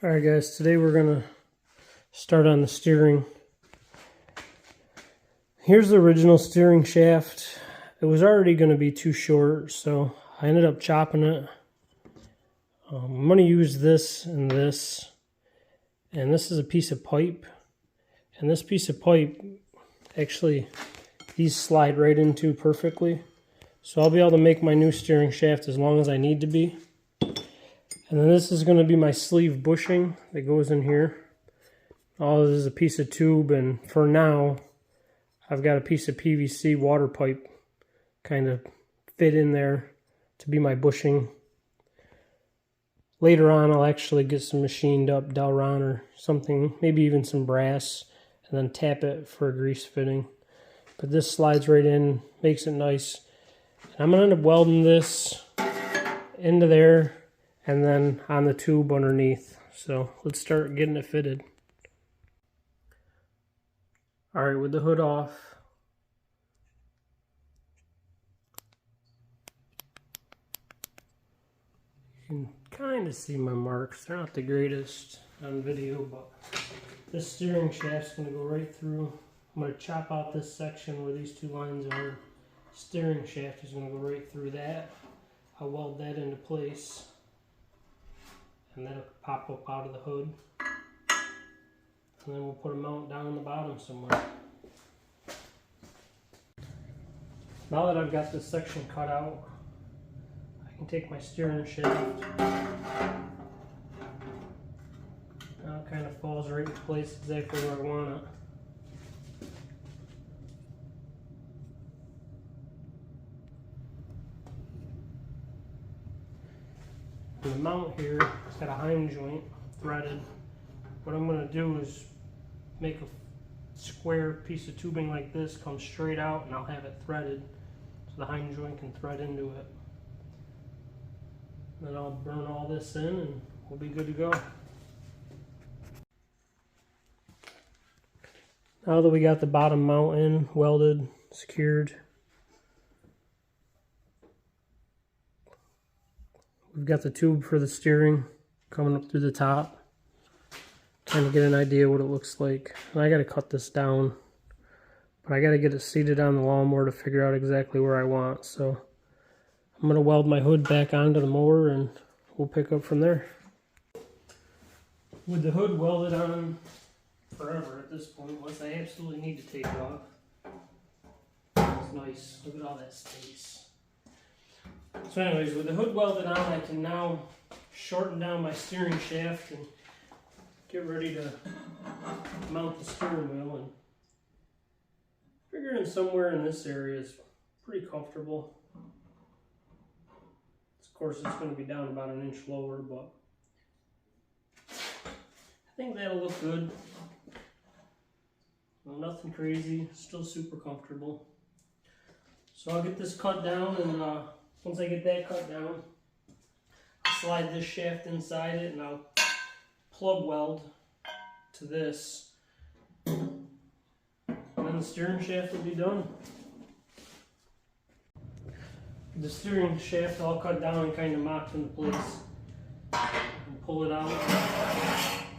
Alright guys, today we're going to start on the steering. Here's the original steering shaft. It was already going to be too short, so I ended up chopping it. I'm going to use this, and this is a piece of pipe. And this piece of pipe, actually, these slide right into perfectly. So I'll be able to make my new steering shaft as long as I need to be. And then this is going to be my sleeve bushing that goes in here. All this is a piece of tube, and for now, I've got a piece of PVC water pipe kind of fit in there to be my bushing. Later on, I'll actually get some machined up Delron or something, maybe even some brass, and then tap it for a grease fitting. But this slides right in, makes it nice. And I'm going to end up welding this into there and then on the tube underneath. So let's start getting it fitted. Alright, with the hood off, you can kind of see my marks. They're not the greatest on video, but this steering shaft's going to go right through. I'm going to chop out this section where these two lines are. Steering shaft is going to go right through that. I'll weld that into place, and that'll pop up out of the hood. And then we'll put a mount down on the bottom somewhere. Now that I've got this section cut out, I can take my steering shaft. Now it kind of falls right in place exactly where I want it. And the mount here, it's got a hind joint threaded. What I'm going to do is make a square piece of tubing like this, come straight out, and I'll have it threaded so the hind joint can thread into it. Then I'll burn all this in and we'll be good to go. Now that we got the bottom mount in, welded, secured, we've got the tube for the steering coming up through the top. Trying to get an idea what it looks like. And I got to cut this down, but I got to get it seated on the lawnmower to figure out exactly where I want. So I'm going to weld my hood back onto the mower and we'll pick up from there. With the hood welded on forever at this point, unless I absolutely need to take it off. It's nice. Look at all that space. So anyways, with the hood welded on, I can now shorten down my steering shaft and get ready to mount the steering wheel. And figuring somewhere in this area is pretty comfortable. Of course, it's going to be down about an inch lower, but I think that'll look good. Well, nothing crazy, still super comfortable. So I'll get this cut down, and once I get that cut down, I'll slide this shaft inside it, and I'll plug weld to this, and then the steering shaft will be done. The steering shaft all cut down and kind of mocked into place. And pull it out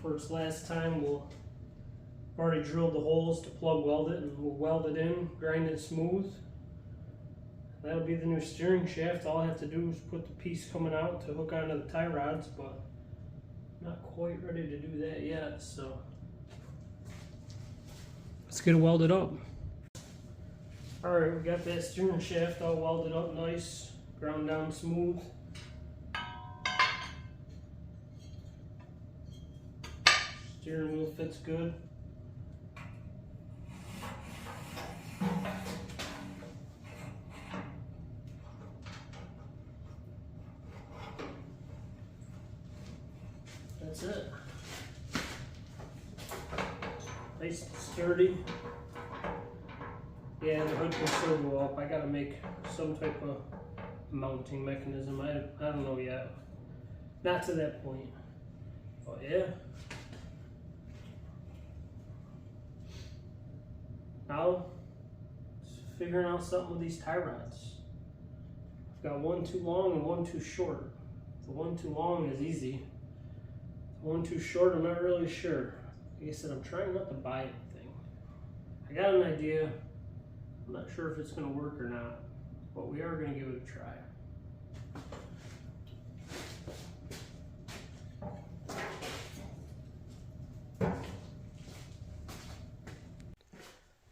for its last time. I've already drilled the holes to plug weld it, and we'll weld it in, grind it smooth. That'll be the new steering shaft. All I have to do is put the piece coming out to hook onto the tie rods, but not quite ready to do that yet, so let's get it welded up. Alright, we got that steering shaft all welded up nice, ground down smooth. Steering wheel fits good. That's it. Nice and sturdy. Yeah, the hood can still go up. I gotta make some type of mounting mechanism. I don't know yet. Not to that point. But yeah. Now, figuring out something with these tie rods. I've got one too long and one too short. The one too long is easy. One too short, I'm not really sure. Like I said, I'm trying not to buy anything. I got an idea. I'm not sure if it's going to work or not, but we are going to give it a try.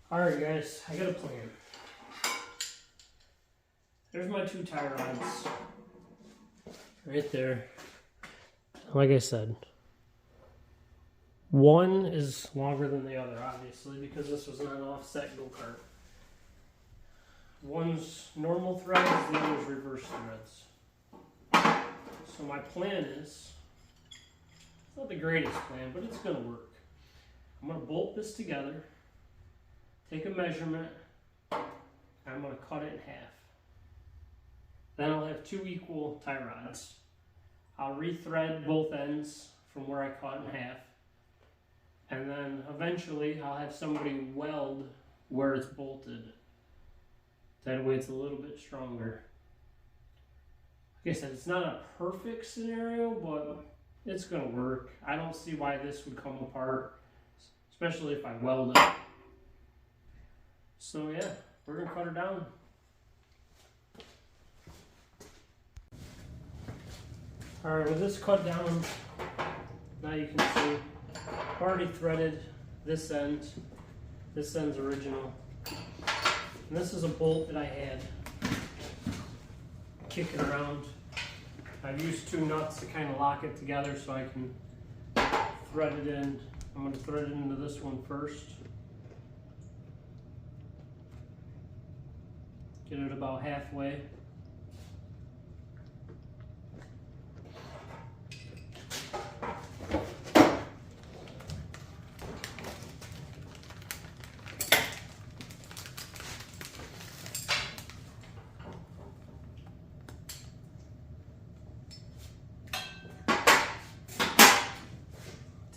Alright guys, I got a plan. There's my 2 tie rods. Right there. Like I said, one is longer than the other, obviously, because this was not an offset go-kart. One's normal threads, the other's reverse threads. So my plan is, it's not the greatest plan, but it's going to work. I'm going to bolt this together, take a measurement, and I'm going to cut it in half. Then I'll have 2 equal tie rods. I'll rethread both ends from where I cut in half. And then eventually I'll have somebody weld where it's bolted. That way it's a little bit stronger. Like I said, it's not a perfect scenario, but it's going to work. I don't see why this would come apart, especially if I weld it. So yeah, we're going to cut her down. Alright, with this cut down, now you can see I've already threaded this end. This end's original. And this is a bolt that I had kicking around. I've used 2 nuts to kind of lock it together so I can thread it in. I'm going to thread it into this one first. Get it about halfway.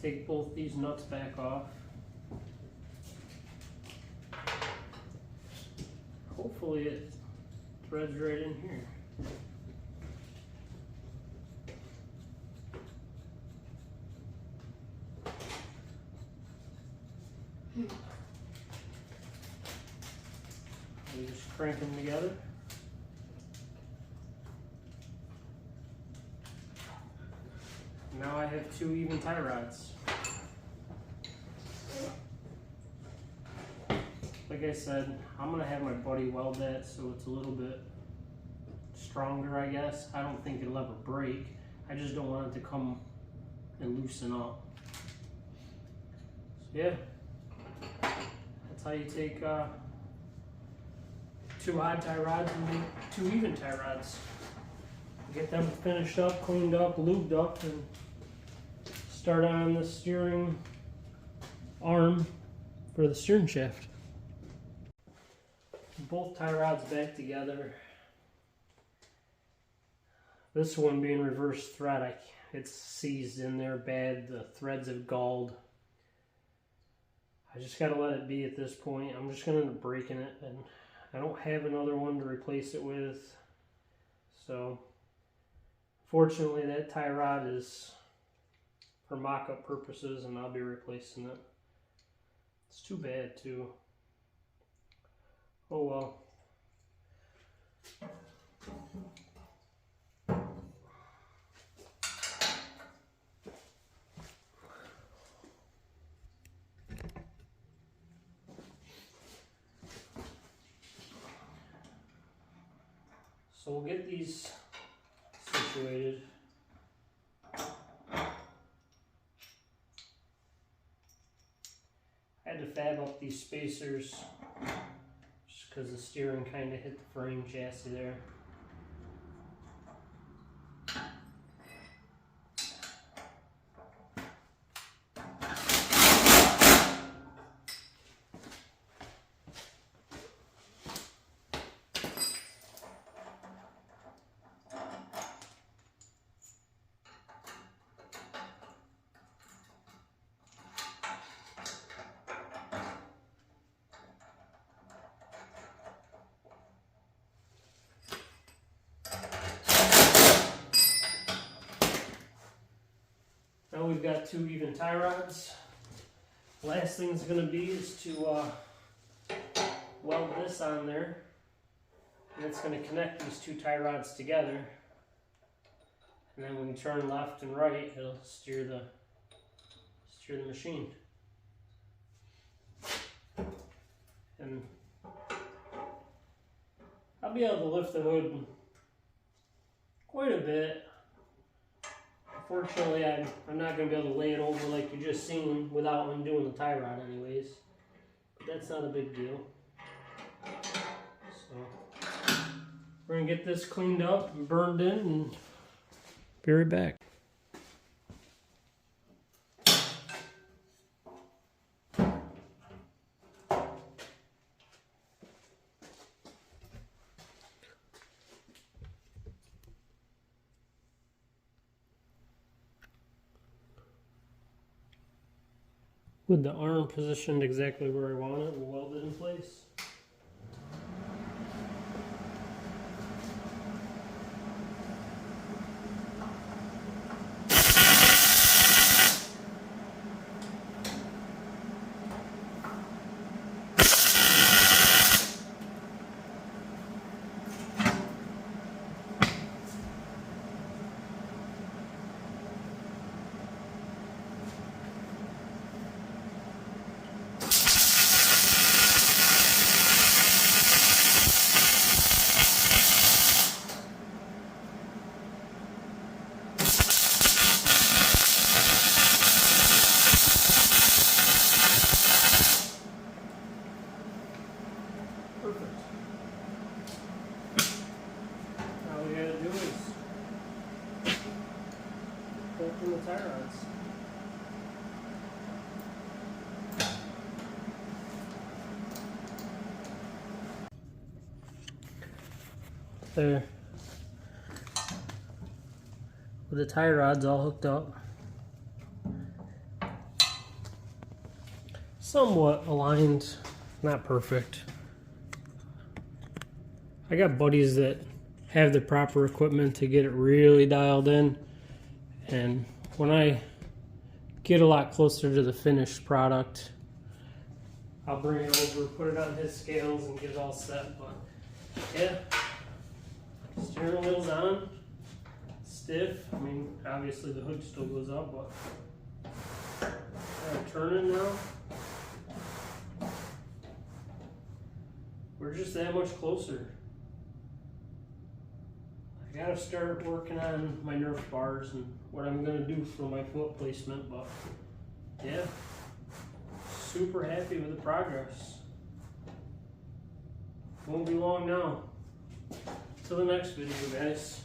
Take both these nuts back off. Hopefully it threads right in here. You just crank them together. Now I have 2 even tie rods. Like I said, I'm going to have my buddy weld that so it's a little bit stronger, I guess. I don't think it'll ever break. I just don't want it to come and loosen up. So yeah, that's how you take 2 odd tie rods and make 2 even tie rods. Get them finished up, cleaned up, lubed up, and start on the steering arm for the steering shaft. Both tie rods back together. This one being reverse thread, it's seized in there bad. The threads have galled. I just gotta let it be at this point. I'm just gonna end up breaking it, and I don't have another one to replace it with. So, fortunately, that tie rod is for mock-up purposes, and I'll be replacing it. It's too bad, too. Oh well. So we'll get these situated. I had to fab up these spacers just because the steering kind of hit the frame chassis there. got 2 even tie rods. Last thing it's going to be is to weld this on there. And it's going to connect these 2 tie rods together. And then when you turn left and right, it'll steer the machine. And I'll be able to lift the hood quite a bit. Unfortunately, I'm not going to be able to lay it over like you just seen without undoing the tie rod anyways. But that's not a big deal. So we're going to get this cleaned up and burned in and be right back. With the arm positioned exactly where I want it, we'll weld it in place. Perfect. All we gotta do is open the tie rods. There. With the tie rods all hooked up. Somewhat aligned, not perfect. I got buddies that have the proper equipment to get it really dialed in, and when I get a lot closer to the finished product, I'll bring it over, put it on his scales and get it all set. But yeah, steering wheel's on, stiff. I mean, obviously the hood still goes up, but turning now. We're just that much closer. I gotta start working on my Nerf bars and what I'm gonna do for my foot placement, but yeah, super happy with the progress. Won't be long now. Till the next video, guys.